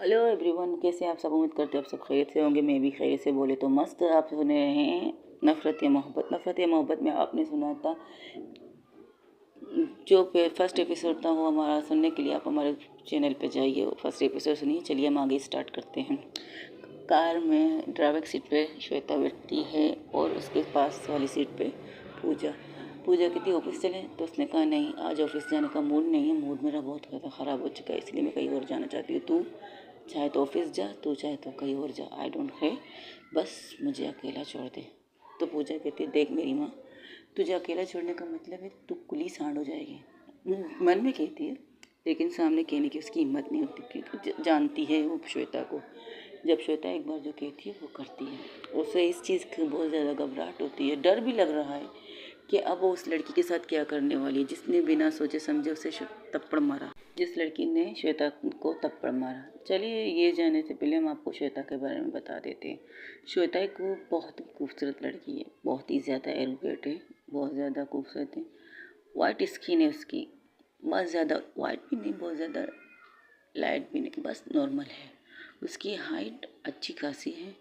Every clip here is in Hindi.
हेलो एवरीवन, कैसे हैं आप सब। उम्मीद करते हैं आप सब खैरियत से होंगे। मैं भी खैरियत से बोले तो मस्त। आप सुने रहे हैं नफ़रत या मोहब्बत। नफ़रत या मोहब्बत में आपने सुना था जो फर्स्ट एपिसोड था वो हमारा सुनने के लिए आप हमारे चैनल पे जाइए, फर्स्ट एपिसोड सुनिए। चलिए हम आगे स्टार्ट करते हैं। कार में ड्राइवर सीट पे श्वेता बैठती है और उसके पास वाली सीट पे पूजा। पूजा कहती ऑफिस चलें, तो उसने कहा नहीं, आज ऑफिस जाने का मूड नहीं है। मूड मेरा बहुत ज़्यादा ख़राब हो चुका है, इसलिए मैं कहीं और जाना चाहती हूँ। तू चाहे तो ऑफिस जा, तू चाहे तो कहीं और जा, आई डोंट केयर, बस मुझे अकेला छोड़ दे। तो पूजा कहती देख मेरी माँ, तुझे अकेला छोड़ने का मतलब है तू कुली सांड हो जाएगी। मन में कहती है, लेकिन सामने कहने की उसकी हिम्मत नहीं होती, क्योंकि जानती है वो श्वेता को। जब श्वेता एक बार जो कहती है वो करती है। उसे इस चीज़ की बहुत ज़्यादा घबराहट होती है, डर भी लग रहा है कि अब वो उस लड़की के साथ क्या करने वाली है जिसने बिना सोचे समझे उसे थप्पड़ मारा, जिस लड़की ने श्वेता को थप्पड़ मारा। चलिए ये जानने से पहले हम आपको श्वेता के बारे में बता देते हैं। श्वेता एक बहुत ही खूबसूरत लड़की है, बहुत ही ज़्यादा एजुकेट है, बहुत ज़्यादा खूबसूरत है। वाइट स्किन है उसकी, बहुत ज़्यादा वाइट भी नहीं, बहुत ज़्यादा लाइट भी नहीं, बस नॉर्मल है। उसकी हाइट अच्छी खासी है,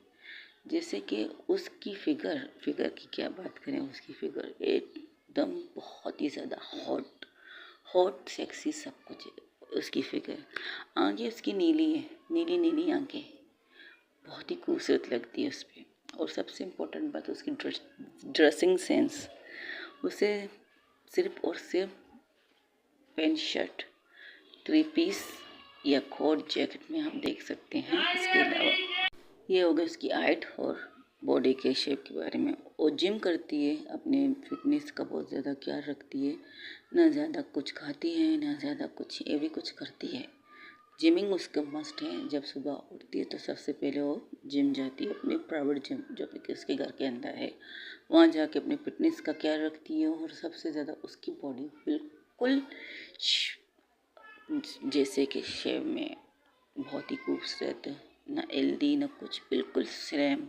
जैसे कि उसकी फिगर की क्या बात करें। उसकी फिगर एकदम बहुत ही ज़्यादा हॉट हॉट सेक्सी सब कुछ है उसकी फिगर। आंखें उसकी नीली है, नीली नीली आंखें, बहुत ही खूबसूरत लगती है उस पर। और सबसे इम्पोर्टेंट बात उसकी ड्रेसिंग सेंस। उसे सिर्फ और सिर्फ पैंट शर्ट, थ्री पीस या कोट जैकेट में हम देख सकते हैं। इसके अलावा ये हो गया उसकी हाइट और बॉडी के शेप के बारे में। वो जिम करती है, अपने फिटनेस का बहुत ज़्यादा ख्याल रखती है, ना ज़्यादा कुछ खाती है ना ज़्यादा कुछ, ये भी कुछ करती है। जिमिंग उसका मस्ट है। जब सुबह उठती है तो सबसे पहले वो जिम जाती है, अपने प्राइवेट जिम जो कि उसके घर के अंदर है। वहाँ जाके अपने फिटनेस का ख्याल रखती है। और सबसे ज़्यादा उसकी बॉडी बिल्कुल जैसे कि शेप में बहुत ही खूबसूरत, ना हेल्दी ना कुछ, बिल्कुल स्लिम,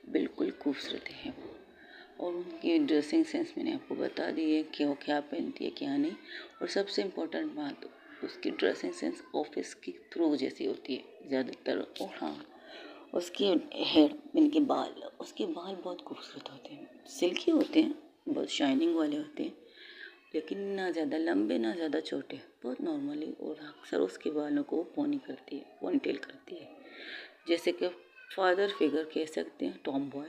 बिल्कुल खूबसूरत है वो। और उनकी ड्रेसिंग सेंस मैंने आपको बता दी है कि वो क्या पहनती है क्या नहीं। और सबसे इम्पोर्टेंट बात, उसकी ड्रेसिंग सेंस ऑफिस की थ्रू जैसी होती है ज़्यादातर। और हाँ, उसके हेयर, इनके बाल, उसके बाल बहुत खूबसूरत होते हैं, सिल्की होते हैं, बहुत शाइनिंग वाले होते हैं, लेकिन ना ज़्यादा लंबे ना ज़्यादा छोटे, बहुत नॉर्मली। और अक्सर उसके बालों को पोनी करती है, पोनीटेल करती है, जैसे कि फादर फिगर कह सकते हैं, टॉम बॉय।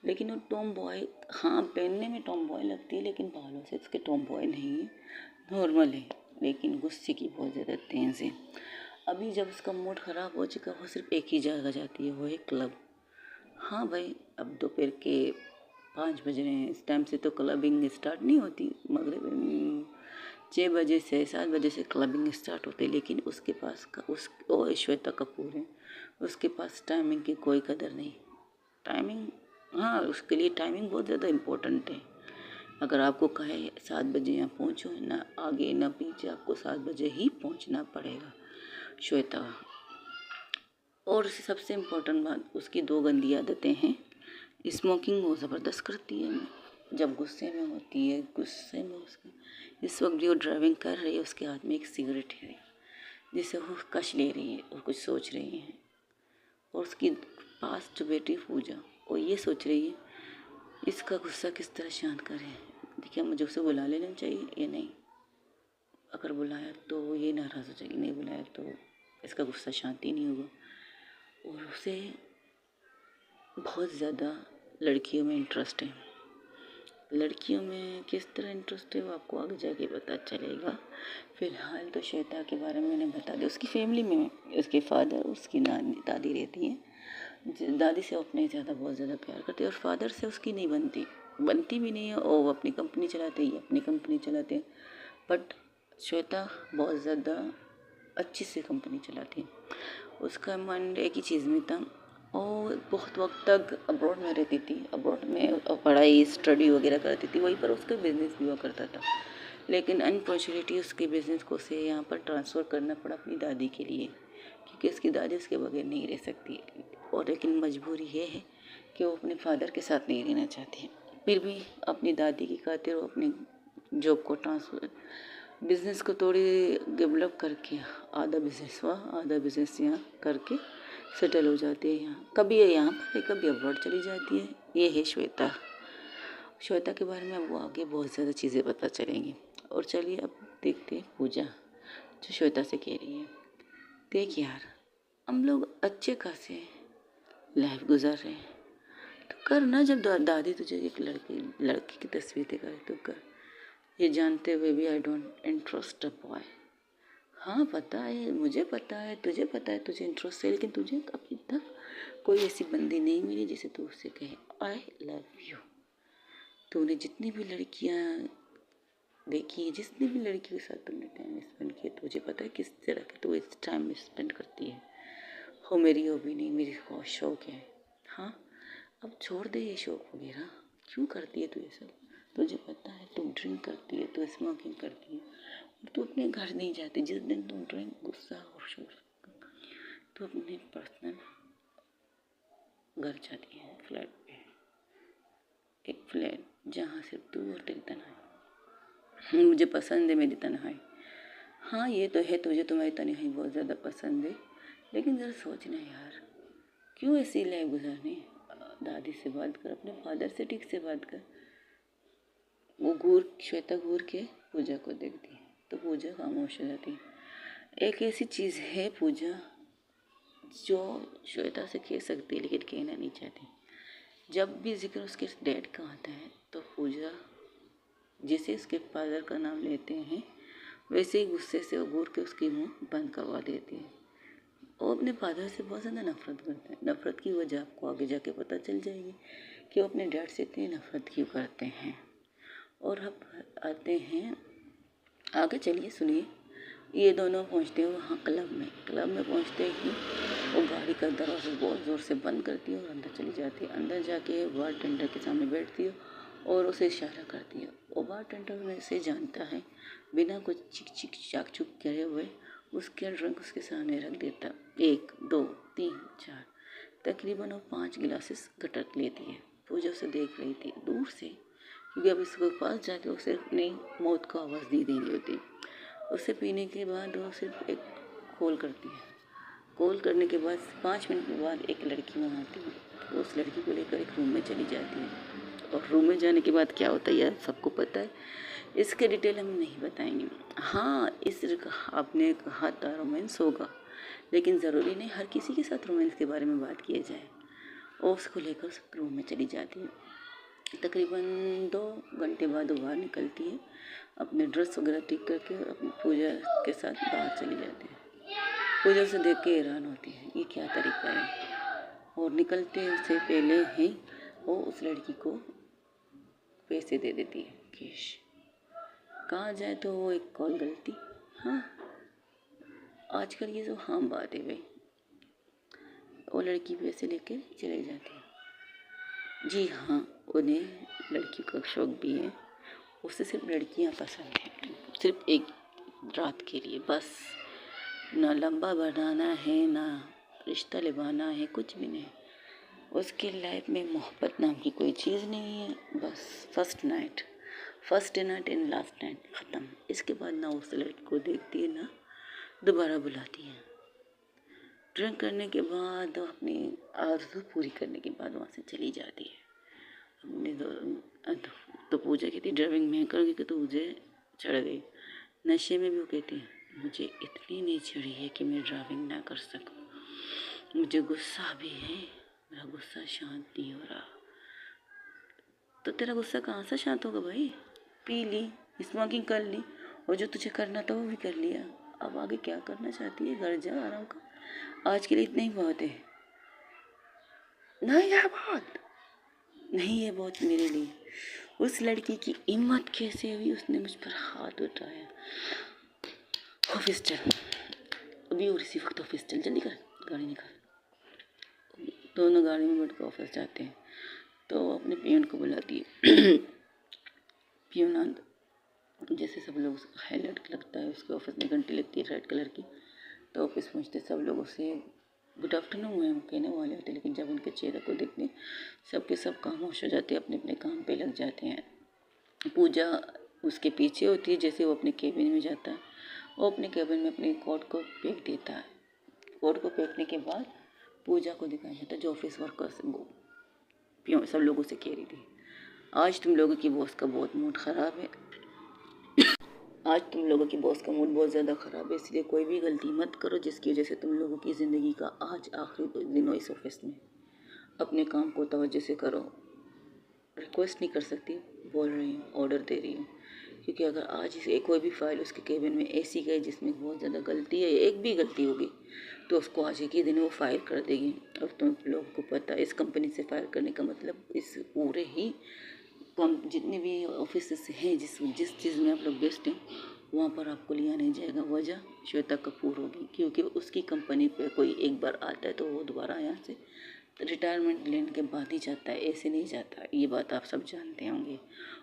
लेकिन वो टॉम बॉय, हाँ पहनने में टॉम बॉय लगती है, लेकिन बालों से उसके टॉम बॉय नहीं है, नॉर्मल है। लेकिन गुस्से की बहुत ज़्यादा तेज़ है। अभी जब उसका मूड ख़राब हो चुका, वो सिर्फ एक ही जगह जाती है, वो है क्लब। हाँ भाई, अब दोपहर के 5 बज रहे हैं, इस टाइम से तो क्लबिंग स्टार्ट नहीं होती, मगर 6 बजे से 7 बजे से क्लबिंग स्टार्ट होती है। लेकिन उसके पास वो श्वेता कपूर है, उसके पास टाइमिंग की कोई कदर नहीं। टाइमिंग, हाँ उसके लिए टाइमिंग बहुत ज़्यादा इम्पोर्टेंट है। अगर आपको कहे 7 बजे यहाँ पहुँचो, ना आगे ना पीछे, आपको 7 बजे ही पहुँचना पड़ेगा श्वेता। और सबसे इम्पोर्टेंट बात, उसकी 2 गंदी आदतें हैं। स्मोकिंग वो ज़बरदस्त करती है, जब गुस्से में होती है, गुस्से में उसका, इस वक्त जो ड्राइविंग कर रही है उसके हाथ में एक सिगरेट है, जिसे वो कश ले रही है और कुछ सोच रही है। और उसकी पास जो बेटी पूजा, वो ये सोच रही है इसका गुस्सा किस तरह शांत करें। देखिए मुझे उसे बुला लेना चाहिए या नहीं, अगर बुलाया तो वो ये नाराज़ हो जाएगी, नहीं बुलाया तो इसका गुस्सा शांत ही नहीं होगा। और उसे बहुत ज़्यादा लड़कियों में इंटरेस्ट है। लड़कियों में किस तरह इंटरेस्ट है वो आपको आगे जाके पता चलेगा। फ़िलहाल तो श्वेता के बारे में मैंने बता दिया। उसकी फैमिली में उसके फादर, उसकी नानी, दादी रहती हैं। दादी से अपने ज़्यादा बहुत ज़्यादा प्यार करती है, और फादर से उसकी नहीं बनती भी नहीं है। और वो अपनी कंपनी चलाते हैं, ये अपनी कंपनी चलाते हैं। बट श्वेता बहुत ज़्यादा अच्छी से कंपनी चलाती है। उसका मन एक ही चीज़ में था। और बहुत वक्त तक अब्रॉड में रहती थी, अब्रॉड में पढ़ाई स्टडी वगैरह करती थी, वहीं पर उसका बिज़नेस भी हुआ करता था। लेकिन अनफॉर्चुनेटली उसके बिज़नेस को उसे यहाँ पर ट्रांसफ़र करना पड़ा अपनी दादी के लिए, क्योंकि उसकी दादी उसके बगैर नहीं रह सकती। और लेकिन मजबूरी ये है कि वो अपने फादर के साथ नहीं रहना चाहती है। फिर भी अपनी दादी की खातिर वो अपने जॉब को ट्रांसफ़र बिज़नेस को थोड़ी डेवलप करके आधा बिज़नेस वहाँ आधा बिज़नेस यहाँ करके सेटल हो जाती है यहाँ। कभी ये यहाँ पर है, कभी अब्रॉड चली जाती है। ये है श्वेता। श्वेता के बारे में आपको आगे बहुत ज़्यादा चीज़ें पता चलेंगी। और चलिए अब देखते हैं पूजा जो श्वेता से कह रही है। देख यार, हम लोग अच्छे खासे लाइफ गुजार रहे हैं, तो कर ना। जब दादी तुझे एक लड़की की तस्वीर दिखाए तो कर, ये जानते हुए भी I don't interest a boy. हाँ पता है, मुझे पता है, तुझे पता है तुझे इंटरेस्ट है, लेकिन तुझे अभी तक कोई ऐसी बंदी नहीं मिली जिसे तू उससे कहे आई लव यू। तूने जितनी भी लड़कियाँ देखी हैं, जितनी भी लड़कियों के साथ तुमने टाइम स्पेंड किया, तुझे पता है किस तरह के तू इस टाइम स्पेंड करती है। हो मेरी हॉबी नहीं, मेरी बहुत शौक है। हाँ अब छोड़ दे ये शौक वगैरह, क्यों करती है तू ये सब? तुझे पता है तू ड्रिंक करती है, तू स्मोकिंग करती है, और तू अपने घर नहीं जाती। जिस दिन तुम ड्रिंक गुस्सा और शोर तू अपने पर्सनल घर जाती है, फ्लैट पे, एक फ्लैट जहाँ सिर्फ तू और तेरी तन्हाई। मुझे पसंद है मेरी तन्हाई। हाँ ये तो है, तुझे तुम्हारी तन्हाई बहुत ज़्यादा पसंद है, लेकिन ज़रा सोचना यार, क्यों ऐसी लाइफ गुजारनी? दादी से बात कर, अपने फादर से ठीक से बात कर। वो श्वेता घूर के पूजा को देखती है तो पूजा खामोश हो जाती है। एक ऐसी चीज़ है पूजा जो श्वेता से कह सकती है लेकिन कहना नहीं चाहती। जब भी जिक्र उसके डैड का आता है तो पूजा जैसे उसके फादर का नाम लेते हैं वैसे ही गुस्से से घूर के उसकी मुंह बंद करवा देती है। वो अपने फादर से बहुत ज़्यादा नफरत करते हैं। नफरत की वजह आपको आगे जाके पता चल जाएगी कि वो अपने डैड से इतनी नफरत क्यों करते हैं। और अब आते हैं आगे, चलिए सुनिए। ये दोनों पहुंचते हैं वहाँ क्लब में। क्लब में पहुंचते ही वो गाड़ी का दरवाजा बहुत ज़ोर से बंद करती है और अंदर चली जाती है। अंदर जाके बारटेंडर के सामने बैठती है और उसे इशारा करती है। वो बारटेंडर में से जानता है, बिना कुछ चिक चिक चाक चुक करे हुए उसके ड्रिंक उसके सामने रख देता। 1 2 3 4 तकरीबन वो 5 गिलासेस गटक लेती है। पूजा उसे देख रही थी दूर से, क्योंकि अब इसके पास जाके उसे अपनी मौत को आवाज़ दी देनी होती। उसे पीने के बाद वो सिर्फ एक कॉल करती है। कॉल करने के बाद 5 मिनट के बाद एक लड़की वहाँ आती है, तो उस लड़की को लेकर एक रूम में चली जाती है। और रूम में जाने के बाद क्या होता है यार सबको पता है, इसके डिटेल हम नहीं बताएंगे। हाँ आपने कहा था रोमांस होगा, लेकिन ज़रूरी नहीं हर किसी के साथ रोमांस के बारे में बात किया जाए। और उसको लेकर उस रूम में चली जाती है। तकरीबन 2 घंटे बाद वो बाहर निकलती है, अपने ड्रेस वगैरह ठीक करके अपनी पूजा के साथ बाहर चली जाती है। पूजा से देख के हैरान होती है, ये क्या तरीका है। और निकलते से पहले ही वो उस लड़की को पैसे दे देती है कैश। कहा जाए तो वो एक कॉल गलती। हाँ आजकल ये जो आम बात है भाई। वो लड़की पैसे लेके चले जाती है। जी हाँ, उन्हें लड़की का शौक भी है, उसे सिर्फ लड़कियां पसंद हैं, सिर्फ एक रात के लिए बस। ना लंबा बढ़ाना है, ना रिश्ता निभाना है, कुछ भी नहीं। उसकी लाइफ में मोहब्बत नाम की कोई चीज़ नहीं है। बस first night and last night ख़त्म। इसके बाद ना उस लड़की को देखती है ना दोबारा बुलाती है। ड्रिंक करने के बाद अपनी आरज़ू पूरी करने के बाद वहाँ से चली जाती है। अपने तो पूजा कहती ड्राइविंग मैं करूँगी कि तो मुझे चढ़ गई। नशे में भी वो कहती है मुझे इतनी नहीं चढ़ी है कि मैं ड्राइविंग ना कर सकूं। मुझे गुस्सा भी है, मेरा गुस्सा शांत नहीं हो रहा। तो तेरा गुस्सा कहाँ से शांत होगा भाई? पी ली, स्मोकिंग कर ली, और जो तुझे करना था वो भी कर लिया। अब आगे क्या करना चाहती है? घर जा आराम कर, आज के लिए इतना ही बहुत है। नहीं है बहुत, नहीं है बहुत मेरे लिए। उस लड़की की हिम्मत कैसे हुई, उसने मुझ पर हाथ उठाया। ऑफिस चल अभी, और इसी वक्त ऑफिस चल, जल्दी कर, गाड़ी निकाल। दोनों गाड़ी में बैठ कर ऑफिस जाते हैं। तो वो अपने पियून को बुलाती है। पियून जैसे सब लोग हाईलाइट लगता है, उसके ऑफिस में घंटी लगती है रेड कलर की। तो ऑफिस पहुँचते सब लोग उसे गुड आफ्टरनून मैम कहने वाले होते, लेकिन जब उनके चेहरे को देखते सबके सब खामोश हो जाते हैं, अपने अपने काम पे लग जाते हैं। पूजा उसके पीछे होती है। जैसे वो अपने केबिन में जाता है, वो अपने केबिन में अपने कोट को फेंक देता है। कोट को फेंकने के बाद पूजा को दिखाया जाता है, जो ऑफिस वर्कर्स वो सब लोगों से कह रही थी, आज तुम लोगों की बॉस का बहुत मूड ख़राब है, आज तुम लोगों की बॉस का मूड बहुत ज़्यादा ख़राब है, इसलिए कोई भी गलती मत करो जिसकी वजह से तुम लोगों की ज़िंदगी का आज आखिरी दिन हो इस ऑफिस में। अपने काम को तवज्जो से करो। रिक्वेस्ट नहीं कर सकती, बोल रही हूँ, ऑर्डर दे रही हूँ, क्योंकि अगर आज इसे कोई भी फाइल उसके केबिन में ऐसी गई जिसमें बहुत ज़्यादा गलती है, एक भी गलती होगी तो उसको आज एक ही दिन वो फायर कर देगी। अब तुम लोगों को पता है इस कंपनी से फायर करने का मतलब इस पूरे ही जितने भी ऑफिस हैं जिस चीज़ में आप लोग बेस्ट हैं वहाँ पर आपको लिया नहीं जाएगा। वजह श्वेता कपूर होगी, क्योंकि उसकी कंपनी पे कोई एक बार आता है तो वो दोबारा यहाँ से रिटायरमेंट लेने के बाद ही जाता है, ऐसे नहीं जाता। ये बात आप सब जानते होंगे।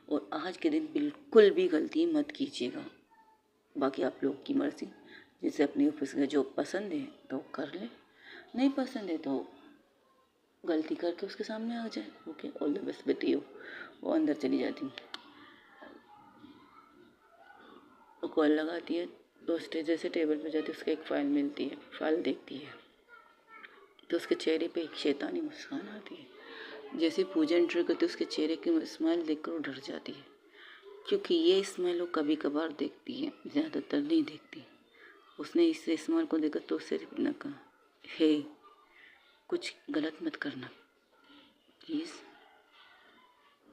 और आज के दिन बिल्कुल भी गलती मत कीजिएगा। बाकी आप लोग की मर्ज़ी, जिसे अपनी ऑफिस का जॉब पसंद है तो कर ले, नहीं पसंद है तो गलती करके उसके सामने आ जाए। ओके, ऑल द बेस्ट बेटी हो। वो अंदर चली जाती, वो कॉल लगाती है, तो जैसे टेबल पर जाती है उसको एक फ़ाइल मिलती है, फाइल देखती है तो उसके चेहरे पे एक शैतानी मुस्कान आती है। जैसे पूजा एंटर करती है उसके चेहरे की स्माइल देखकर वो डर जाती है, क्योंकि ये स्माइल वो कभी कभार देखती है, ज़्यादातर नहीं देखती। उसने इस स्माइल को देखा तो सिर्फ न कहा, हे कुछ गलत मत करना प्लीज़,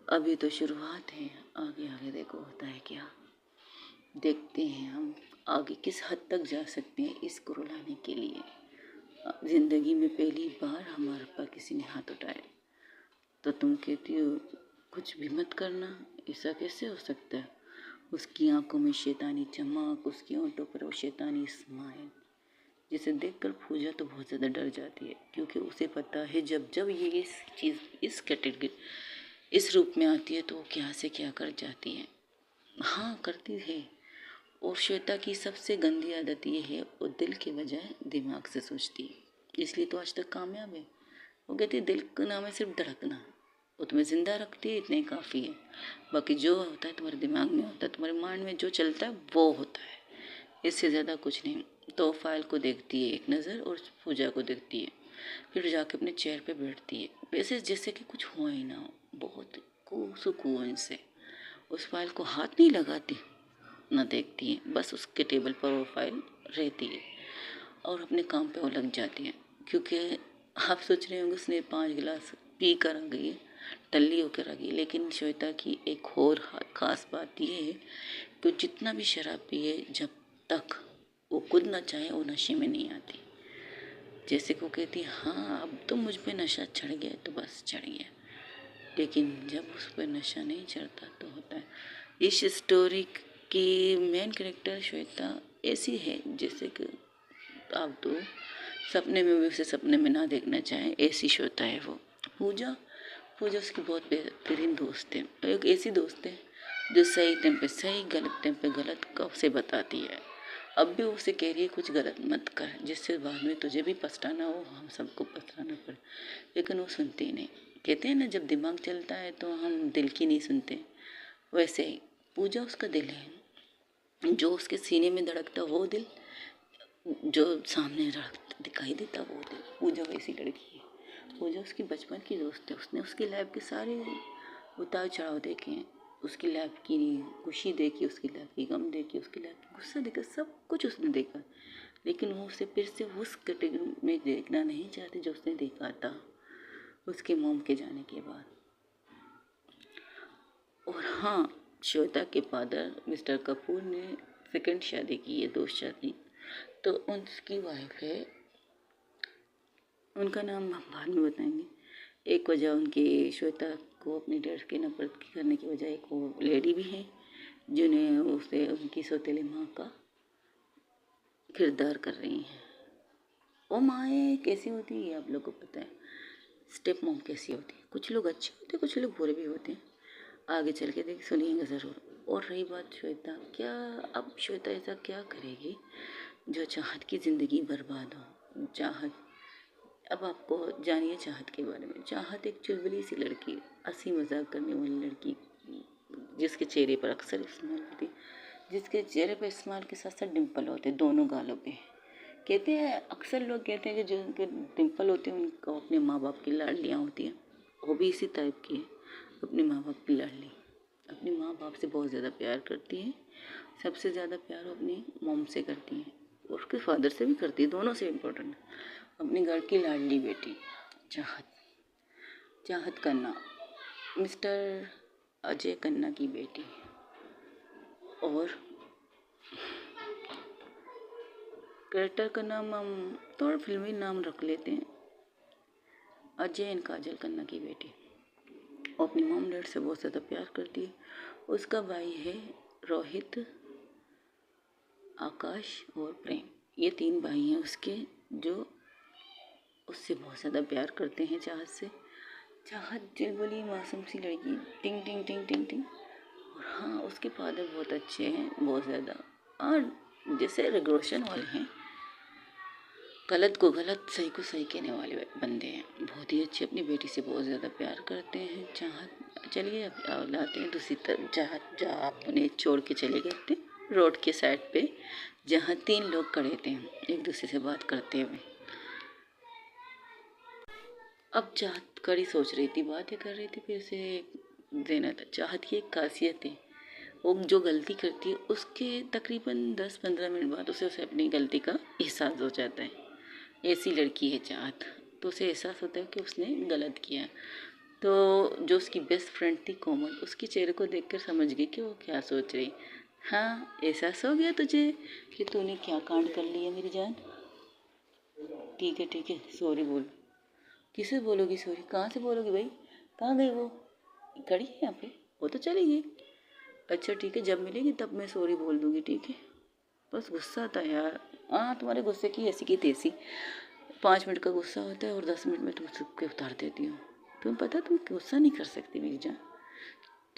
अभी तो शुरुआत है, आगे आगे देखो होता है क्या। देखते हैं हम आगे किस हद तक जा सकते हैं इसको रुलाने के लिए। ज़िंदगी में पहली बार हमारे पर किसी ने हाथ उठाया तो तुम कहती हो कुछ भी मत करना, ऐसा कैसे हो सकता है। उसकी आंखों में शैतानी चमक, उसकी होंठों पर वो शैतानी स्माइल, जिसे देखकर पूजा तो बहुत ज़्यादा डर जाती है, क्योंकि उसे पता है जब जब ये इस चीज़ इस कैटेगरी इस रूप में आती है तो वो क्या से क्या कर जाती है। हाँ करती है। और श्वेता की सबसे गंदी आदत ये है, वो दिल के बजाय दिमाग से सोचती है, इसलिए तो आज तक कामयाब है। वो कहती है दिल का नाम है सिर्फ धड़कना, वो तुम्हें ज़िंदा रखती है, इतना ही काफ़ी है। बाकी जो होता है तुम्हारे दिमाग में होता है, तुम्हारे माइंड में जो चलता है वो होता है, इससे ज़्यादा कुछ नहीं। तो फाइल को देखती है एक नज़र और पूजा को देखती है, फिर जाके अपने चेयर पे बैठती है, वैसे जैसे कि कुछ हुआ ही ना हो, बहुत सुकून से। उस फाइल को हाथ नहीं लगाती, ना देखती है, बस उसके टेबल पर वो फाइल रहती है और अपने काम पे वो लग जाती है। क्योंकि आप सोच रहे होंगे उसने 5 गिलास पी कर आ गई है, टल्ली होकर आ गई, लेकिन श्वेता की एक और ख़ास बात ये है कि जितना भी शराब पिए जब तक वो खुद ना चाहे वो नशे में नहीं आती। जैसे को कहती हाँ अब तो मुझ पे नशा चढ़ गया तो बस चढ़ गया, लेकिन जब उस पर नशा नहीं चढ़ता तो होता है। इस स्टोरी की मेन कैरेक्टर श्वेता ऐसी है जैसे कि आप तो सपने में भी उसे सपने में ना देखना चाहें, ऐसी श्वेता है वो। पूजा पूजा उसकी बहुत बेहतरीन दोस्त है, एक ऐसी दोस्त है जो सही टाइम पे सही, गलत टाइम पे गलत कब से बताती है। अब भी उसे कह रही है कुछ गलत मत कर, जिससे बाद में तुझे भी पछताना हो, हम सबको पछताना पड़े, लेकिन वो सुनती ही नहीं। कहते हैं ना जब दिमाग चलता है तो हम दिल की नहीं सुनते, वैसे ही पूजा उसका दिल है, जो उसके सीने में धड़कता वो दिल, जो सामने दिखाई देता वो दिल। पूजा वैसी लड़की है। पूजा उसकी बचपन की दोस्त है, उसने उसकी लाइफ के सारे उतार चढ़ाव देखे हैं, उसकी लाइफ की खुशी देखी, उसकी लाइफ की गम देखी, उसकी लाइफ की गुस्सा देखा, सब कुछ उसने देखा, लेकिन वो उसे फिर से उस कैटेगरी में देखना नहीं चाहती जो उसने देखा था उसके मॉम के जाने के बाद। और हाँ, श्वेता के फादर मिस्टर कपूर ने सेकंड शादी की है, दोस्त शादी, तो उनकी वाइफ है, उनका नाम हम बाद में बताएंगे। एक वजह उनकी श्वेता को अपनी डैड के नफरत करने की वजह एक वो लेडी भी है जिन्हें उसे उनकी सौतेली माँ का किरदार कर रही हैं। वो माएँ कैसी होती है आप लोग को पता है, स्टेप मॉम कैसी होती है, कुछ लोग अच्छे होते हैं कुछ लोग बुरे भी होते हैं, आगे चल के देख सुनिएगा ज़रूर। और रही बात श्वेता, क्या अब श्वेता ऐसा क्या करेगी जो चाहत की ज़िंदगी बर्बाद हो। चाहत, अब आपको जानिए चाहत के बारे में। चाहत एक चुलबुली सी लड़की, हंसी मजाक करने वाली लड़की, जिसके चेहरे पर अक्सर स्माइल होती है, जिसके चेहरे पर स्माइल के साथ साथ डिम्पल होते हैं दोनों गालों पे। कहते हैं, अक्सर लोग कहते हैं कि जिनके डिम्पल होते हैं उनको अपने माँ बाप की लाडलियाँ होती हैं। वो भी इसी टाइप की है, अपने माँ बाप की लाडली, अपने माँ बाप से बहुत ज़्यादा प्यार करती है। सबसे ज़्यादा प्यार वो अपनी मॉम से करती है, उसके फादर से भी करती है, दोनों से इम्पोर्टेंट। अपने घर की लाडली बेटी चाहत, चाहत खन्ना, मिस्टर अजय खन्ना की बेटी। और कैरेक्टर का नाम हम थोड़ा फिल्मी नाम रख लेते हैं, अजय एंड काजल खन्ना की बेटी। वो अपनी मॉम डैड से बहुत ज़्यादा प्यार करती है। उसका भाई है रोहित, आकाश और प्रेम। ये 3 भाई हैं उसके, जो उससे बहुत ज़्यादा प्यार करते हैं चाहत से। चाहत चुलबुली मासूम सी लड़की, टिंग टिंग टिंग टिंग टिंग। और हाँ, उसके फादर बहुत अच्छे हैं, बहुत ज़्यादा, और जैसे ऋग्रोशन वाले हैं, गलत को गलत सही को सही कहने वाले बंदे हैं। बहुत ही अच्छे, अपनी बेटी से बहुत ज़्यादा प्यार करते हैं चाहत। चलिए अब लाते हैं दूसरी तरफ। चाहत जहाँ आप उन्हें छोड़ के चले गए थे रोड के साइड पे, जहाँ 3 लोग खड़े थे एक दूसरे से बात करते हुए। अब चाहत कड़ी सोच रही थी, बातें कर रही थी, फिर से देना था। चाहत की एक खासियत है, वो जो गलती करती है उसके तकरीबन 10-15 मिनट बाद उसे अपनी गलती का एहसास हो जाता है। ऐसी लड़की है चाहत, तो उसे एहसास होता है कि उसने गलत किया। तो जो उसकी बेस्ट फ्रेंड थी कोमल, उसके चेहरे को देखकर समझ गई कि वो क्या सोच रही। हाँ, एहसास हो गया तुझे कि तूने क्या कांड कर लिया मेरी जान। ठीक है, सॉरी बोल। किसे बोलोगी सॉरी, कहाँ से बोलोगी भाई, कहाँ गई वो, खड़ी है यहाँ पे, वो तो चली गई। अच्छा ठीक है, जब मिलेगी तब मैं सॉरी बोल दूँगी, ठीक है। बस गुस्सा था यार। हाँ, तुम्हारे गुस्से की ऐसी की तैसी, 5 मिनट का गुस्सा होता है और 10 मिनट में तुम चुप के उतार देती हो। तुम्हें पता तुम गुस्सा नहीं कर सकती मेरी जान,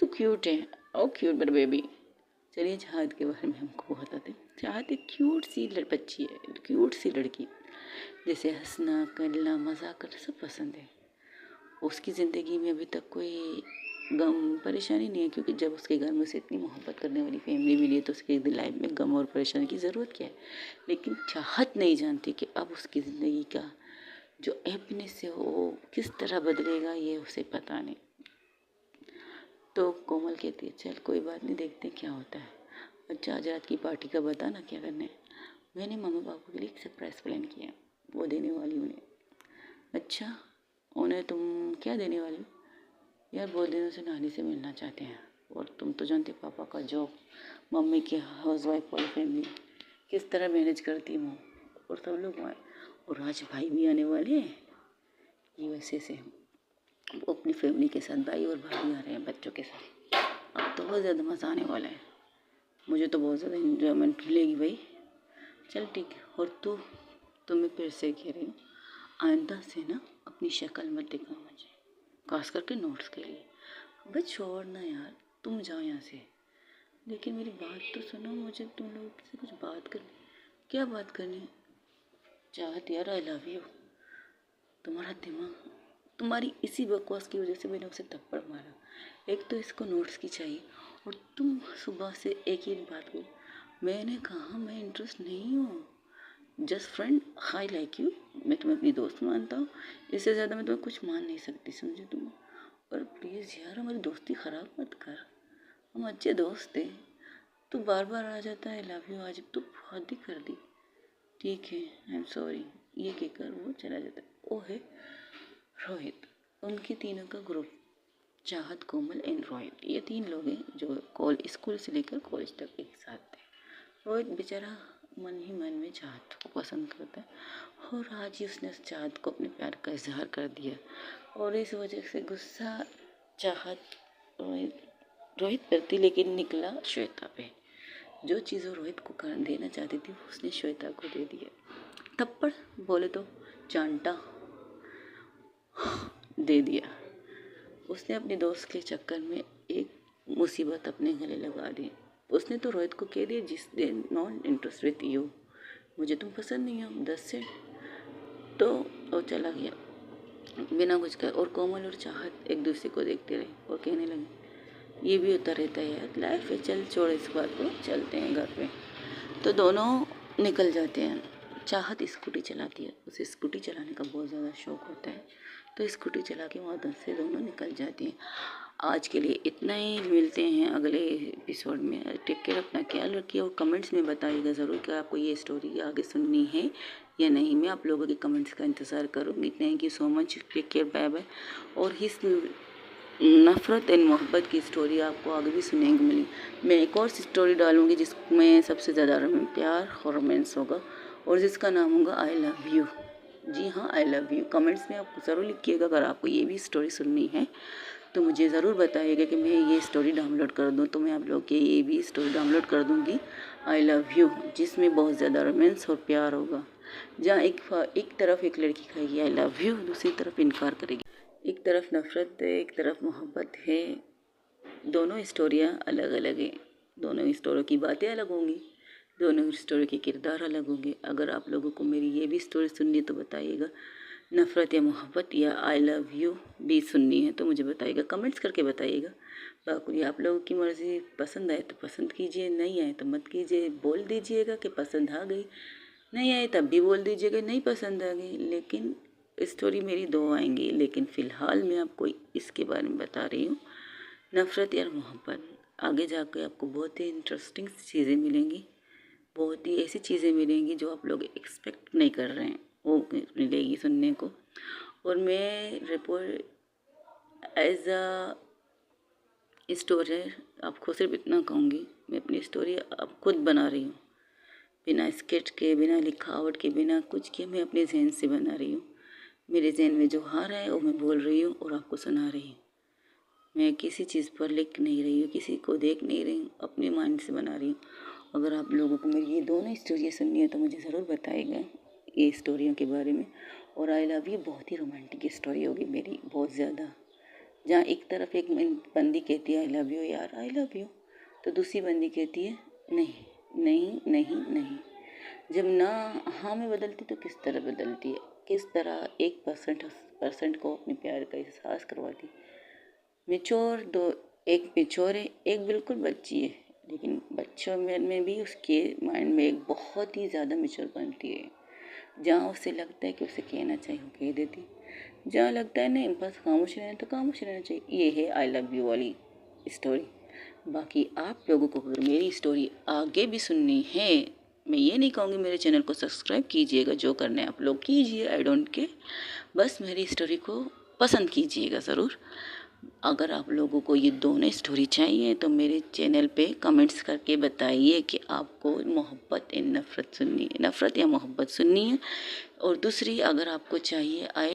तू क्यूट है। Oh cute but baby. चलिए चाहत के बारे में हमको बताते हैं। चाहत एक क्यूट सी बच्ची है, क्यूट सी लड़की, जैसे हंसना खेलना मजाक करना सब पसंद है। उसकी ज़िंदगी में अभी तक कोई गम परेशानी नहीं है, क्योंकि जब उसके घर में उसे इतनी मोहब्बत करने वाली फैमिली मिली है तो उसकी लाइफ में गम और परेशानी की ज़रूरत क्या है। लेकिन चाहत नहीं जानती कि अब उसकी ज़िंदगी का जो हैप्पीनेस है वो किस तरह बदलेगा, ये उसे पता नहीं। तो कोमल कहती है चल कोई बात नहीं, देखते क्या होता है। अच्छा आज रात की पार्टी का बताना क्या करना है। मैंने मम्मी पापा के लिए एक सरप्राइज़ प्लान किया, वो देने वाली उन्हें। अच्छा, उन्हें तुम क्या देने वाली हो। यार बहुत दिनों से नानी से मिलना चाहते हैं, और तुम तो जानते पापा का जॉब, मम्मी की हाउसवाइफ वाली फैमिली किस तरह मैनेज करती हूँ, और सब लोग आए, और आज भाई भी आने वाले हैं। ये वैसे से वो अपनी फैमिली के साथ, भाई और भाभी आ रहे हैं बच्चों के साथ। अब तो बहुत ज़्यादा मज़ा आने वाला है, मुझे तो बहुत ज़्यादा इन्जॉयमेंट मिलेगी भाई। चल ठीक है। और तो मैं फिर से कह रही हूँ, आइंदा से ना अपनी शक्ल मत दिखा मुझे, खास करके नोट्स के लिए। बस छोड़ ना यार, तुम जाओ यहाँ से। लेकिन मेरी बात तो सुनो, मुझे तुम लोग से कुछ बात करनी। क्या बात करनी है। चाहत यार आई लव यू। तुम्हारा दिमाग, तुम्हारी इसी बकवास की वजह से मैंने उसे थप्पड़ मारा। एक तो इसको नोट्स की चाहिए, और तुम सुबह से एक ही बात बोल। मैंने कहा मैं इंटरेस्ट नहीं हूँ, just friend, I like you. मैं तुम्हें अपनी दोस्त मानता हूँ, इससे ज़्यादा मैं तुम्हें कुछ मान नहीं सकती, समझे तुम। और प्लीज़ यार हमारी दोस्ती ख़राब मत कर, हम अच्छे दोस्त थे। तू बार बार आ जाता है लव यू, आज तो बहुत ही कर दी। ठीक है, आई एम सॉरी, ये कहकर वो चला जाता है। वो है रोहित, उनके तीनों का ग्रुप, चाहत कोमल एंड रोहित, ये 3 लोग हैं जो स्कूल से लेकर कॉलेज तक एक साथ थे। रोहित बेचारा मन ही मन में चाहत को पसंद करता है, और आज ही उसने चाहत को अपने प्यार का इजहार कर दिया, और इस वजह से गुस्सा चाहत रोहित पर थी, लेकिन निकला श्वेता पे। जो चीज़ वो रोहित को कर देना चाहती थी वो उसने श्वेता को दे दिया। थप्पड़ बोले तो चांटा दे दिया। उसने अपने दोस्त के चक्कर में एक मुसीबत अपने गले लगा दी। उसने तो रोहित को कह दिया जिस दिन नॉट इंटरेस्ट विथ यू, मुझे तुम पसंद नहीं हो, 10 से। तो वो चला गया बिना कुछ कहे, और कोमल और चाहत एक दूसरे को देखते रहे और कहने लगे ये भी होता रहता है यार, लाइफ है, चल छोड़ इस बात को, चलते हैं घर पे। तो दोनों निकल जाते हैं। चाहत स्कूटी चलाती है, उसे स्कूटी चलाने का बहुत ज़्यादा शौक होता है, तो स्कूटी चला के वहाँ से दोनों निकल जाती हैं। आज के लिए इतना ही, मिलते हैं अगले एपिसोड में। टेक केयर, अपना ख्याल रखिए और कमेंट्स में बताइएगा ज़रूर कि आपको ये स्टोरी आगे सुननी है या नहीं। मैं आप लोगों के कमेंट्स का इंतज़ार करूँगी। Thank you so much, take care, bye bye. और इस नफ़रत एंड मोहब्बत की स्टोरी आपको आगे भी सुनने को मिली। मैं एक और स्टोरी डालूँगी जिसमें सबसे ज़्यादा प्यार और रोमांस होगा और जिसका नाम होगा आई लव यू। जी हाँ, आई लव यू। कमेंट्स में आप ज़रूर लिखिएगा अगर आपको ये भी स्टोरी सुननी है तो मुझे ज़रूर बताइएगा कि मैं ये स्टोरी डाउनलोड कर दूँ, तो मैं आप लोग के ये भी स्टोरी डाउनलोड कर दूँगी आई लव यू, जिसमें बहुत ज़्यादा रोमांस और प्यार होगा। जहाँ एक तरफ एक लड़की कहेगी आई लव यू, दूसरी तरफ इनकार करेगी। एक तरफ नफ़रत है, एक तरफ मोहब्बत है। दोनों स्टोरियाँ अलग अलग हैं, दोनों स्टोरियों की बातें अलग होंगी, दोनों स्टोरी के किरदार अलग होंगे। अगर आप लोगों को मेरी ये भी स्टोरी सुननी है तो बताइएगा, नफ़रत या मोहब्बत या आई लव यू भी सुननी है तो मुझे बताइएगा, कमेंट्स करके बताइएगा। बाकी आप लोगों की मर्ज़ी, पसंद आए तो पसंद कीजिए, नहीं आए तो मत कीजिए। बोल दीजिएगा कि पसंद आ गई, नहीं आए तब भी बोल दीजिएगा नहीं पसंद आ गई। लेकिन स्टोरी मेरी दो आएंगी, लेकिन फ़िलहाल मैं आपको इसके बारे में बता रही हूँ, नफ़रत या मोहब्बत। आगे जाकर आपको बहुत ही इंटरेस्टिंग चीज़ें मिलेंगी, बहुत ही ऐसी चीज़ें मिलेंगी जो आप लोग एक्सपेक्ट नहीं कर रहे हैं, वो मिलेगी सुनने को। और मैं रिपोर्ट एज अ स्टोरी आपको सिर्फ इतना कहूँगी, मैं अपनी स्टोरी अब खुद बना रही हूँ, बिना स्केच के, बिना लिखावट के, बिना कुछ के, मैं अपने जहन से बना रही हूँ। मेरे जहन में जो आ रहा है वो मैं बोल रही हूँ और आपको सुना रही हूँ। मैं किसी चीज़ पर लिख नहीं रही हूँ, किसी को देख नहीं रही हूँ, अपने माइंड से बना रही हूँ। अगर आप लोगों को मेरी ये दोनों स्टोरियाँ सुननी है तो मुझे ज़रूर बताइएगा ये स्टोरियों के बारे में। और आई लव यू बहुत ही रोमांटिक स्टोरी होगी मेरी, बहुत ज़्यादा। जहाँ एक तरफ एक बंदी कहती है आई लव यू यार, आई लव यू, तो दूसरी बंदी कहती है नहीं नहीं नहीं नहीं। जब ना हाँ में बदलती तो किस तरह बदलती है, किस तरह 1% को अपने प्यार का एहसास करवाती। मेच्योर दो, एक मेच्योर है, एक बिल्कुल बच्ची है, लेकिन बच्चों में भी उसके माइंड में एक बहुत ही ज़्यादा मेच्योर बनती है। जहाँ उसे लगता है कि उसे कहना चाहिए वो कह देती, जहाँ लगता है नहीं बस खामोश रहना तो खामोश रहना चाहिए। ये है आई लव यू वाली स्टोरी। बाकी आप लोगों को अगर मेरी स्टोरी आगे भी सुननी है, मैं ये नहीं कहूँगी मेरे चैनल को सब्सक्राइब कीजिएगा, जो करना है आप लोग कीजिए, आई डोंट केयर, बस मेरी स्टोरी को पसंद कीजिएगा ज़रूर। अगर आप लोगों को ये दोनों स्टोरी चाहिए तो मेरे चैनल पे कमेंट्स करके बताइए कि आपको मोहब्बत या नफ़रत सुननी है, नफ़रत या मोहब्बत सुननी है। और दूसरी, अगर आपको चाहिए आई